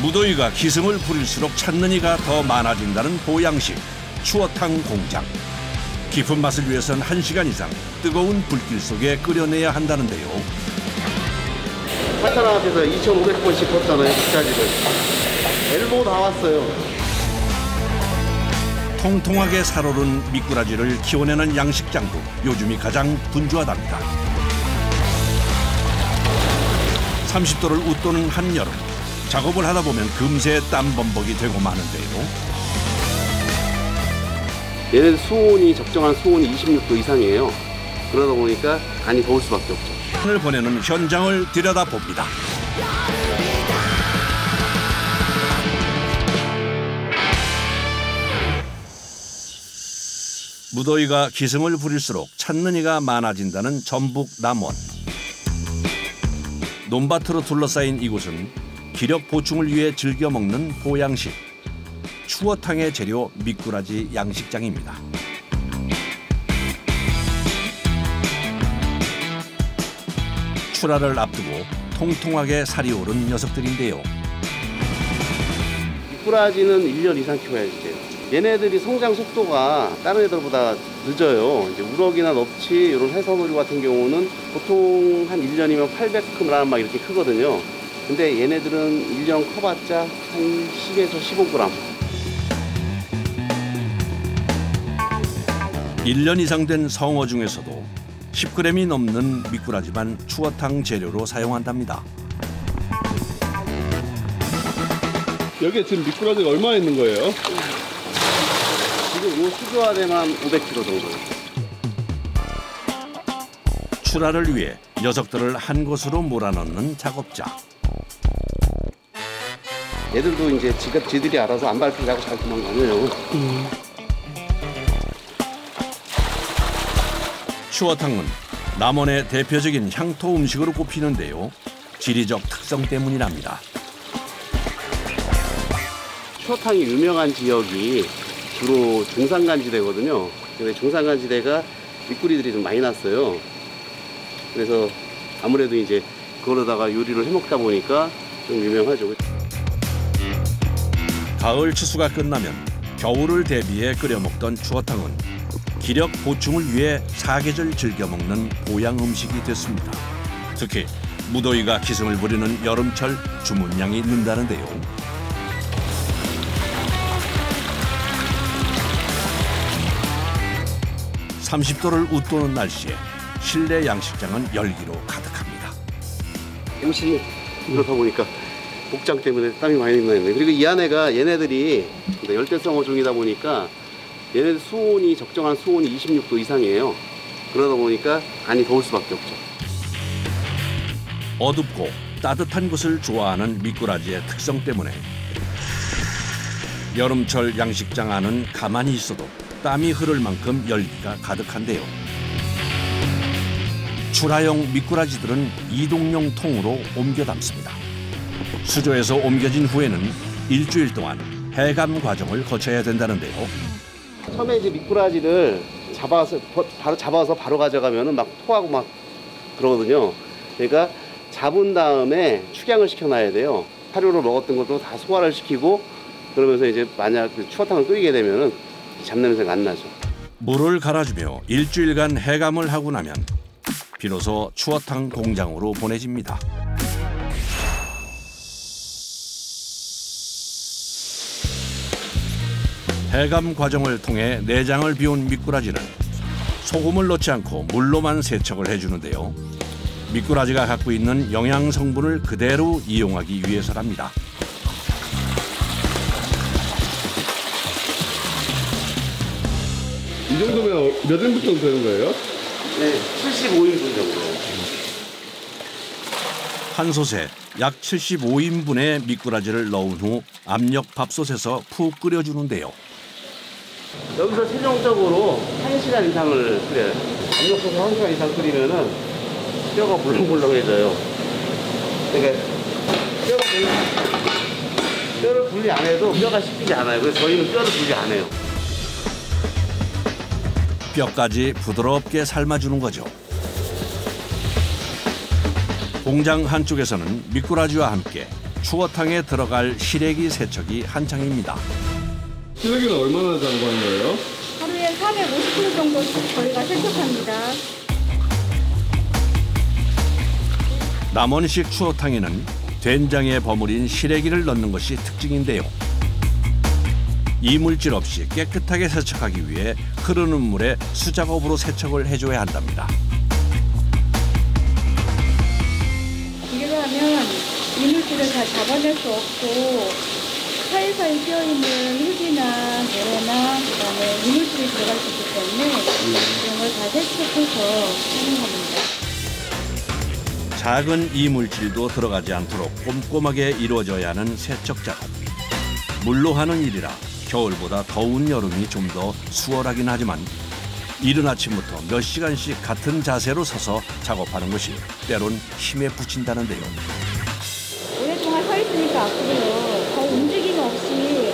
무더위가 기승을 부릴수록 찾는 이가 더 많아진다는 보양식 추어탕 공장. 깊은 맛을 위해선 1시간 이상 뜨거운 불길 속에 끓여내야 한다는데요. 파타나 앞에서 2,500번씩 걷잖아요, 식자지를. 엘보 나왔어요. 통통하게 살오른 미꾸라지를 키워내는 양식장도 요즘이 가장 분주하답니다. 30도를 웃도는 한여름. 작업을 하다 보면 금세 땀범벅이 되고 마는데요. 얘는 수온이 적정한 수온이 26도 이상이에요. 그러다 보니까 간이 더울 수밖에 없죠. 오늘 보내는 현장을 들여다봅니다. 무더위가 기승을 부릴수록 찾는 이가 많아진다는 전북 남원. 논밭으로 둘러싸인 이곳은 기력 보충을 위해 즐겨 먹는 보양식 추어탕의 재료 미꾸라지 양식장입니다. 출하를 앞두고 통통하게 살이 오른 녀석들인데요. 미꾸라지는 1년 이상 키워야지 돼요. 얘네들이 성장 속도가 다른 애들보다 늦어요. 이제 우럭이나 넙치 이런 해산어류 같은 경우는 보통 한 1년이면 800g 막 이렇게 크거든요. 근데 얘네들은 1년 커봤자 한 10에서 15g. 1년 이상 된 성어 중에서도 10g이 넘는 미꾸라지만 추어탕 재료로 사용한답니다. 여기에 지금 미꾸라지가 얼마나 있는 거예요? 지금 이 수조안에만 500kg 정도. 출하를 위해 녀석들을 한 곳으로 몰아넣는 작업자. 얘들도 이제 지들이 알아서 안 밟히려고 잘 도망가네요. 추어탕은 남원의 대표적인 향토 음식으로 꼽히는데요. 지리적 특성 때문이랍니다. 추어탕이 유명한 지역이 주로 중산간지대거든요. 근데 중산간지대가 미꾸리들이 좀 많이 났어요. 그래서 아무래도 이제 그거로다가 요리를 해먹다 보니까 좀 유명하죠. 가을 추수가 끝나면 겨울을 대비해 끓여 먹던 추어탕은 기력 보충을 위해 사계절 즐겨 먹는 보양 음식이 됐습니다. 특히 무더위가 기승을 부리는 여름철 주문량이 는다는데요. (30도를) 웃도는 날씨에 실내 양식장은 열기로 가득합니다. MC 그렇다 보니까 복장 때문에 땀이 많이 나네. 그리고 이 안에가 얘네들이 열대성 어종이다 보니까 얘네들 수온이 적정한 수온이 26도 이상이에요. 그러다 보니까 간이 더울 수밖에 없죠. 어둡고 따뜻한 곳을 좋아하는 미꾸라지의 특성 때문에 여름철 양식장 안은 가만히 있어도 땀이 흐를 만큼 열기가 가득한데요. 출하용 미꾸라지들은 이동용 통으로 옮겨 담습니다. 수조에서 옮겨진 후에는 일주일 동안 해감 과정을 거쳐야 된다는데요. 처음에 이제 미꾸라지를 잡아서 바로 가져가면은 막 토하고 막 그러거든요. 그러니까 잡은 다음에 축양을 시켜놔야 돼요. 사료를 먹었던 것도 다 소화를 시키고 그러면서 이제 만약 추어탕을 끓이게 되면은 잡냄새가 안 나죠. 물을 갈아주며 일주일간 해감을 하고 나면 비로소 추어탕 공장으로 보내집니다. 해감 과정을 통해 내장을 비운 미꾸라지는 소금을 넣지 않고 물로만 세척을 해주는데요. 미꾸라지가 갖고 있는 영양 성분을 그대로 이용하기 위해서랍니다. 이 정도면 몇 인분 정도 되는 거예요? 네, 75인분 정도. 한 솥에 약 75인분의 미꾸라지를 넣은 후 압력 밥솥에서 푹 끓여주는데요. 여기서 최종적으로 1시간 이상을 끓여요. 압력솥에서 1시간 이상 끓이면은 뼈가 물렁물렁해져요. 그러니까 뼈를 분리 안 해도 뼈가 씹히지 않아요. 그래서 저희는 뼈를 분리 안 해요. 뼈까지 부드럽게 삶아주는 거죠. 공장 한쪽에서는 미꾸라지와 함께 추어탕에 들어갈 시래기 세척이 한창입니다. 시래기는 얼마나 장구하는 거예요? 하루에 450kg 정도 저희가 세척합니다. 남원식 추어탕에는 된장에 버무린 시래기를 넣는 것이 특징인데요. 이물질 없이 깨끗하게 세척하기 위해 흐르는 물에 수작업으로 세척을 해줘야 한답니다. 이렇게 하면 이물질을 다 잡아낼 수 없고 사이사이 끼어있는 흙이나 모래나 그다음에 이물질이 들어갈 수 있기 때문에 이런 걸 다 세척해서 하는 겁니다. 작은 이물질도 들어가지 않도록 꼼꼼하게 이루어져야 하는 세척 작업. 물로 하는 일이라 겨울보다 더운 여름이 좀 더 수월하긴 하지만 이른 아침부터 몇 시간씩 같은 자세로 서서 작업하는 것이 때론 힘에 부친다는데요. 오랫동안 서 있으니까 아프고요. 더 움직임 없이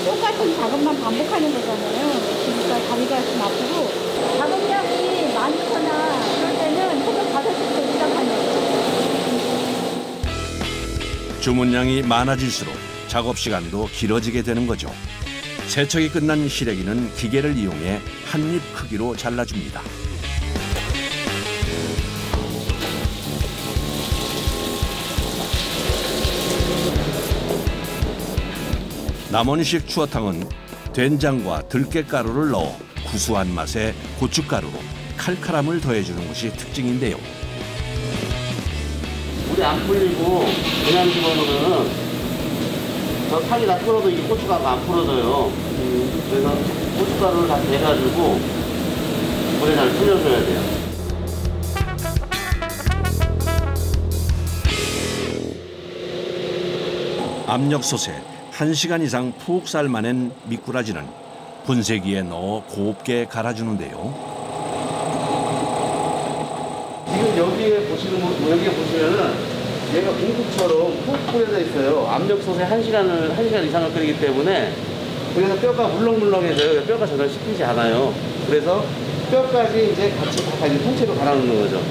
똑같은 작업만 반복하는 거잖아요. 그러니까 다리가 좀 아프고 작업량이 많거나 그럴 때는 새벽 5시부터 시작하는 거예요. 주문량이 많아질수록 작업 시간도 길어지게 되는 거죠. 세척이 끝난 시래기는 기계를 이용해 한 입 크기로 잘라줍니다. 남원식 추어탕은 된장과 들깨가루를 넣어 구수한 맛에 고춧가루로 칼칼함을 더해주는 것이 특징인데요. 물이 안 풀리고 그냥 집어넣으면 저 탕이 다 끓어도 이 고춧가루가 안 풀어져요. 그래서 고춧가루를 다 내가지고 물에 잘 풀려줘야 돼요. 압력솥에 1시간 이상 푹 삶아낸 미꾸라지는 분쇄기에 넣어 곱게 갈아주는데요. 지금 여기에 보시면은 얘가 공국처럼 푹 뿌려져 있어요. 압력솥에 1시간 이상을 끓이기 때문에 그래서 뼈가 물렁물렁해져요. 뼈가 전혀 씹히지 않아요. 그래서 뼈까지 이제 같이 다 통째로 갈아놓는 거죠.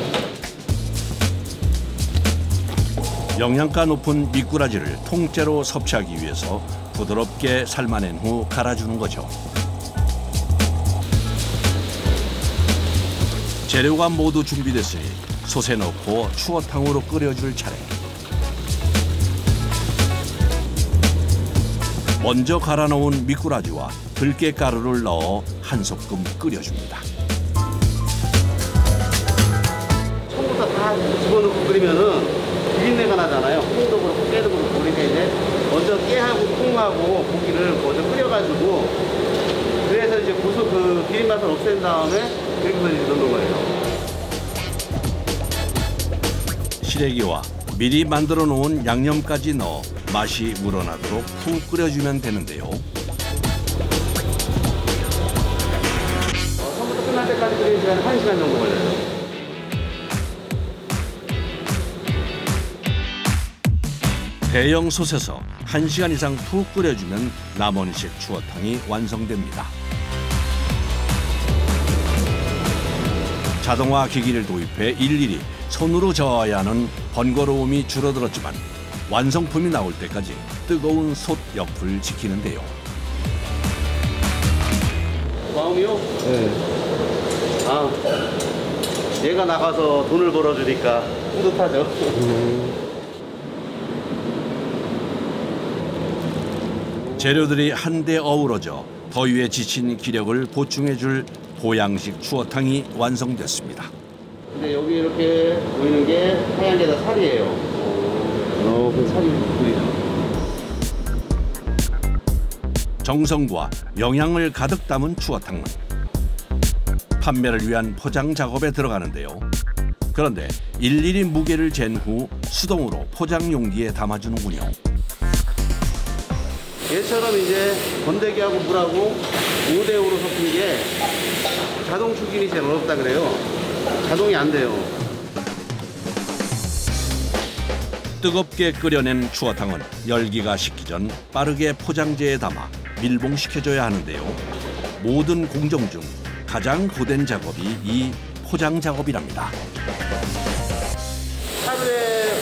영양가 높은 미꾸라지를 통째로 섭취하기 위해서 부드럽게 삶아낸 후 갈아주는 거죠. 재료가 모두 준비됐으니 솥에 넣고 추어탕으로 끓여줄 차례. 먼저 갈아놓은 미꾸라지와 들깨가루를 넣어 한 소끔 끓여줍니다. 처음부터 다 집어넣고 끓이면은 비린내가 나잖아요. 콩도 그렇고 깨도 그렇고. 그러니까 이제 먼저 깨하고 콩하고 고기를 먼저 끓여가지고 그래서 이제 그 비린 맛을 없앤 다음에 그리고 이제 넣는 거예요. 시래기와 미리 만들어 놓은 양념까지 넣어 맛이 우러나도록 푹 끓여주면 되는데요. 처음부터 끝날 때까지 끓이는 시간은 1시간 정도 걸려요. 대형 솥에서 1시간 이상 푹 끓여주면 남원식 추어탕이 완성됩니다. 자동화 기기를 도입해 일일이 손으로 저어야 하는 번거로움이 줄어들었지만 완성품이 나올 때까지 뜨거운 솥 옆을 지키는데요. 마음이요? 네. 아, 얘가 나가서 돈을 벌어주니까 뿌듯하죠. 재료들이 한데 어우러져 더위에 지친 기력을 보충해줄 보양식 추어탕이 완성됐습니다. 근데 여기 이렇게 보이는 게 하얀 게 다 살이에요. 그 살이 보이죠. 정성과 영양을 가득 담은 추어탕은 판매를 위한 포장 작업에 들어가는데요. 그런데 일일이 무게를 잰 후 수동으로 포장 용기에 담아주는군요. 얘처럼 이제 건더기하고 물하고 5대5로 섞은 게 자동 추김이 제일 어렵다 그래요. 자동이 안 돼요. 뜨겁게 끓여낸 추어탕은 열기가 식기 전 빠르게 포장재에 담아 밀봉시켜줘야 하는데요. 모든 공정 중 가장 고된 작업이 이 포장 작업이랍니다. 하루에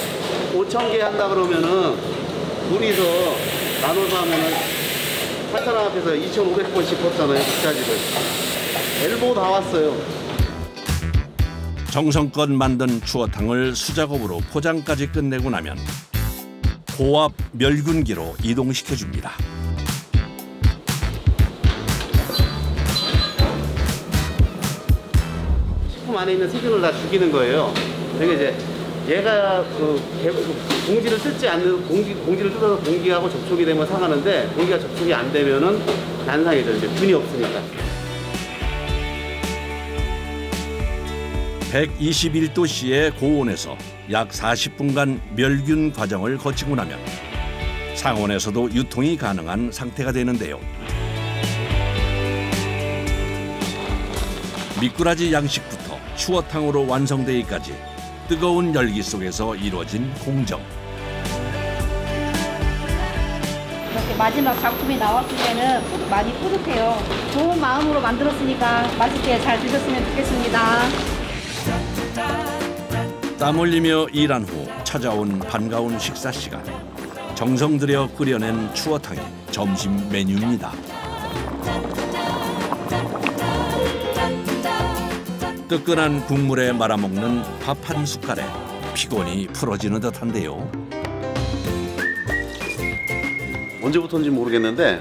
5,000개 한다 그러면은 둘이서 나눠서 하면은 8,000원 앞에서 2,500번씩 뽑잖아요, 국자지를. 엘보 다 왔어요. 정성껏 만든 추어탕을 수작업으로 포장까지 끝내고 나면 고압 멸균기로 이동시켜줍니다. 식품 안에 있는 세균을 다 죽이는 거예요. 그러니까 이제 얘가 공지를 뜯지 않는 공지를 뜯어서 공기하고 접촉이 되면 상하는데 공기가 접촉이 안 되면은 안 상해져. 이제 균이 없으니까. 121도씨의 고온에서 약 40분간 멸균 과정을 거치고 나면 상온에서도 유통이 가능한 상태가 되는데요. 미꾸라지 양식부터 추어탕으로 완성되기까지 뜨거운 열기 속에서 이루어진 공정. 이렇게 마지막 작품이 나왔을 때는 많이 뿌듯해요. 좋은 마음으로 만들었으니까 맛있게 잘 드셨으면 좋겠습니다. 땀 흘리며 일한 후 찾아온 반가운 식사 시간. 정성 들여 끓여낸 추어탕이 점심 메뉴입니다. 뜨끈한 국물에 말아먹는 밥 한 숟갈에 피곤이 풀어지는 듯한데요. 언제부터인지 모르겠는데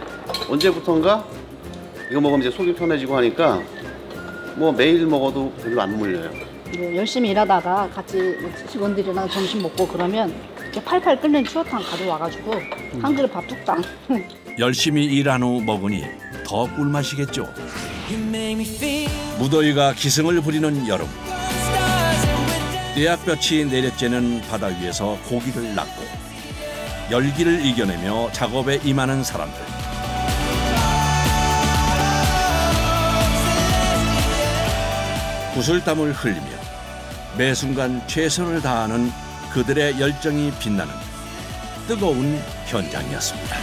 언제부턴가 이거 먹으면 이제 속이 편해지고 하니까 뭐 매일 먹어도 별로 안 물려요. 열심히 일하다가 같이 직원들이랑 점심 먹고 그러면 이렇게 팔팔 끓는 추어탕 가져와가지고 한 그릇 밥 뚝딱. 열심히 일한 후 먹으니 더 꿀맛이겠죠. 무더위가 기승을 부리는 여름. 떼약볕이 내려쬐는 바다 위에서 고기를 낚고 열기를 이겨내며 작업에 임하는 사람들. 구슬땀을 흘리며 매 순간 최선을 다하는 그들의 열정이 빛나는 뜨거운 현장이었습니다.